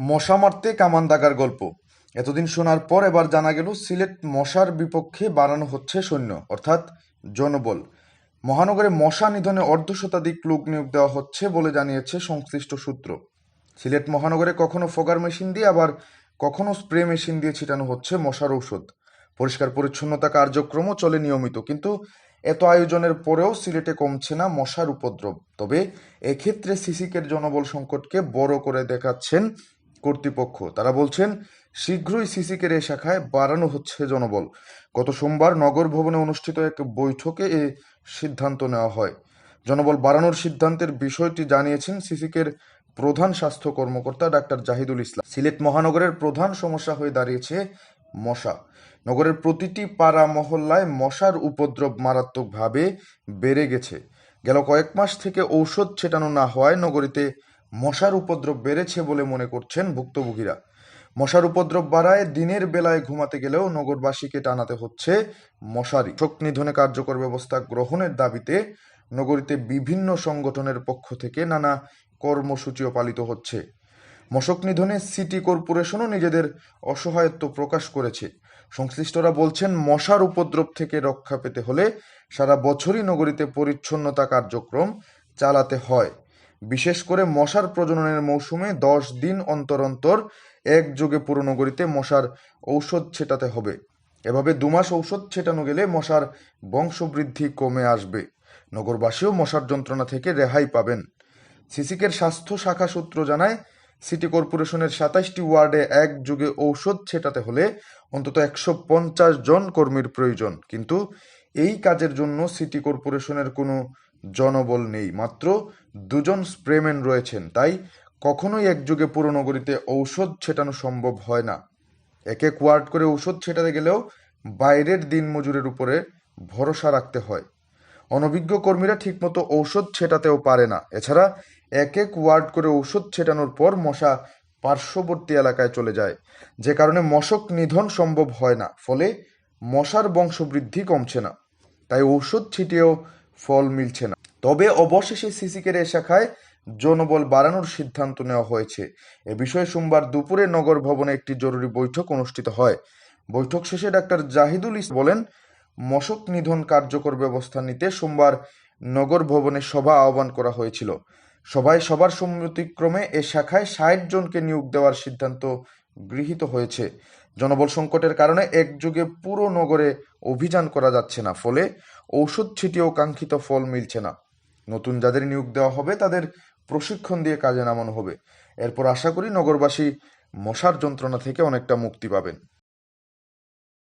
মশা মারতে কামান দাগার গল্প। এতদিন শোনার পর এবার জানা গেল সিলেট মশার বিপক্ষে বাড়ানো হচ্ছে সৈন্য, অর্থাৎ জনবল। মহানগরে মশা নিধনে অর্ধশতাধিক লোক নিয়োগ দেওয়া হচ্ছে বলে জানিয়েছে সংশ্লিষ্ট সূত্র। সিলেট মহানগরে কখনো ফগার মেশিন দিয়ে আবার কখনো স্প্রে মেশিন দিয়ে ছিটানো হচ্ছে মশার ঔষধ। পরিষ্কার পরিচ্ছন্নতা কার্যক্রমও চলে নিয়মিত, কিন্তু এত আয়োজনের পরেও সিলেটে কমছে না মশার উপদ্রব। তবে এক্ষেত্রে সিসিকের জনবল সংকটকে বড় করে দেখাচ্ছেন কর্তৃপক্ষ। তারা বলছেন শীঘ্রই সিসিকের এ শাখায় বাড়ানো হচ্ছে জনবল। গত সোমবার নগর ভবনে অনুষ্ঠিত এক বৈঠকে এ সিদ্ধান্ত নেওয়া হয়। জনবল বাড়ানোর সিদ্ধান্তের বিষয়টি জানিয়েছেন সিসিকের প্রধান স্বাস্থ্য কর্মকর্তা ডাক্তার জাহিদুল ইসলাম। সিলেট মহানগরের প্রধান সমস্যা হয়ে দাঁড়িয়েছে মশা। নগরের প্রতিটি পাড়া মহল্লায় মশার উপদ্রব মারাত্মকভাবে বেড়ে গেছে। গেল কয়েক মাস থেকে ঔষধ ছেটানো না হওয়ায় নগরীতে মশার উপদ্রব বেড়েছে বলে মনে করছেন ভুক্তভোগীরা। মশার উপদ্রব বাড়ায় দিনের বেলায় ঘুমাতে গেলেও নগরবাসীকে টানাতে হচ্ছে মশারি। শোক নিধনে কার্যকর ব্যবস্থা গ্রহণের দাবিতে নগরীতে বিভিন্ন সংগঠনের পক্ষ থেকে নানা কর্মসূচিও পালিত হচ্ছে। মশক নিধনে সিটি কর্পোরেশনও নিজেদের অসহায়ত্ব প্রকাশ করেছে। সংশ্লিষ্টরা বলছেন মশার উপদ্রব থেকে রক্ষা পেতে হলে সারা বছরই নগরীতে পরিচ্ছন্নতা কার্যক্রম চালাতে হয়। বিশেষ করে মশার প্রজননের মৌসুমে 10 দিন অন্তর অন্তর একযোগে পুরো নগরীতে মশার ঔষধ ছেটাতে হবে। এভাবে 2 মাস ঔষধ ছেটানো গেলে মশার বংশবৃদ্ধি কমে আসবে। নগরবাসীও মশার যন্ত্রণা থেকে রেহাই পাবেন। সিসিকের স্বাস্থ্য শাখা সূত্র জানায়, সিটি কর্পোরেশনের 27টি ওয়ার্ডে একযোগে ঔষধ ছেটাতে হলে অন্তত 150 জন কর্মীর প্রয়োজন। কিন্তু এই কাজের জন্য সিটি কর্পোরেশনের কোনো জনবল নেই, মাত্র 2 জন স্প্রেম্যান রয়েছেন। তাই কখনোই একযোগে পুরো নগরীতে ঔষধ ছেটানো সম্ভব হয় না। এক এক ওয়ার্ড করে ঔষধ ছেটাতে গেলেও বাইরের দিনমজুরের উপরে ভরসা রাখতে হয়। অনভিজ্ঞ কর্মীরা ঠিকমতো ঔষধ ছেটাতেও পারে না। এছাড়া এক এক ওয়ার্ড করে ঔষধ ছেটানোর পর মশা পার্শ্ববর্তী এলাকায় চলে যায়, যে কারণে মশক নিধন সম্ভব হয় না। ফলে মশার বংশবৃদ্ধি কমছে না, তাই ঔষধ ছিটিয়েও ফল মিলছে না। তবে অবশেষে সিসিকের এ শাখায় জনবল বাড়ানোর সিদ্ধান্ত নেওয়া হয়েছে। এ বিষয়ে সোমবার দুপুরে নগর ভবনে একটি জরুরি বৈঠক অনুষ্ঠিত হয়। বৈঠক শেষে ডাক্তার জাহিদুল ইসলাম বলেন, মশক নিধন কার্যকর ব্যবস্থা নিতে সোমবার নগর ভবনে সভা আহ্বান করা হয়েছিল। সভায় সবার সম্মতিক্রমে এ শাখায় 60 জনকে নিয়োগ দেওয়ার সিদ্ধান্ত গৃহীত হয়েছে। জনবল সংকটের কারণে একযোগে পুরো নগরে অভিযান করা যাচ্ছে না, ফলে ঔষধ ছিটিয়েও কাঙ্ক্ষিত ফল মিলছে না। নতুন যাদের নিয়োগ দেওয়া হবে তাদের প্রশিক্ষণ দিয়ে কাজে নামানো হবে। এরপর আশা করি নগরবাসী মশার যন্ত্রণা থেকে অনেকটা মুক্তি পাবেন।